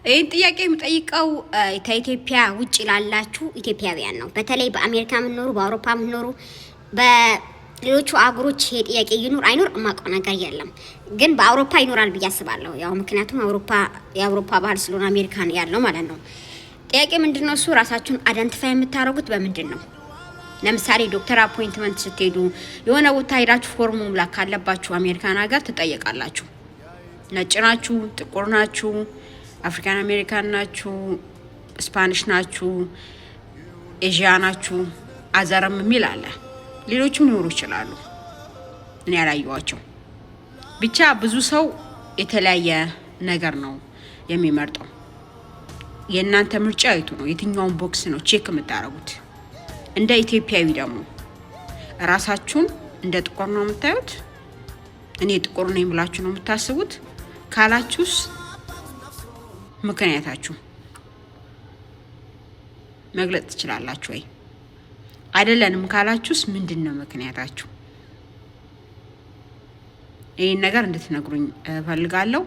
ይሄን ጥያቄ የምጠይቀው ከኢትዮጵያ ውጭ ላላችሁ ኢትዮጵያውያን ነው። በተለይ በአሜሪካ የምትኖሩ፣ በአውሮፓ የምትኖሩ፣ በሌሎቹ አገሮች ይሄ ጥያቄ ይኑር አይኑር የማውቀው ነገር የለም። ግን በአውሮፓ ይኖራል ብዬ አስባለሁ። ያው ምክንያቱም የአውሮፓ ባህል ስለሆነ አሜሪካን ያለው ማለት ነው። ጥያቄ ምንድነው? እሱ ራሳችሁን አይደንቲፋይ የምታደርጉት በምንድን ነው? ለምሳሌ ዶክተር አፖይንትመንት ስትሄዱ የሆነ ቦታ ሄዳችሁ ፎርም መሙላት ካለባችሁ አሜሪካን ሀገር ትጠየቃላችሁ። ነጭ ናችሁ፣ ጥቁር ናችሁ፣ አፍሪካን አሜሪካን ናችሁ፣ ስፓኒሽ ናችሁ፣ ኤዥያ ናችሁ፣ አዘርም የሚል አለ። ሌሎችም ሊኖሩ ይችላሉ፣ እኔ ያላየኋቸው። ብቻ ብዙ ሰው የተለያየ ነገር ነው የሚመርጠው። የእናንተ ምርጫ የቱ ነው? የትኛውን ቦክስ ነው ቼክ የምታደርጉት? እንደ ኢትዮጵያዊ ደግሞ ራሳችሁን እንደ ጥቁር ነው የምታዩት? እኔ ጥቁር ነኝ ብላችሁ ነው የምታስቡት? ካላችሁስ ምክንያታችሁ መግለጽ ትችላላችሁ ወይ? አይደለንም ካላችሁስ ምንድነው ምክንያታችሁ? ይሄን ነገር እንድትነግሩኝ ፈልጋለሁ።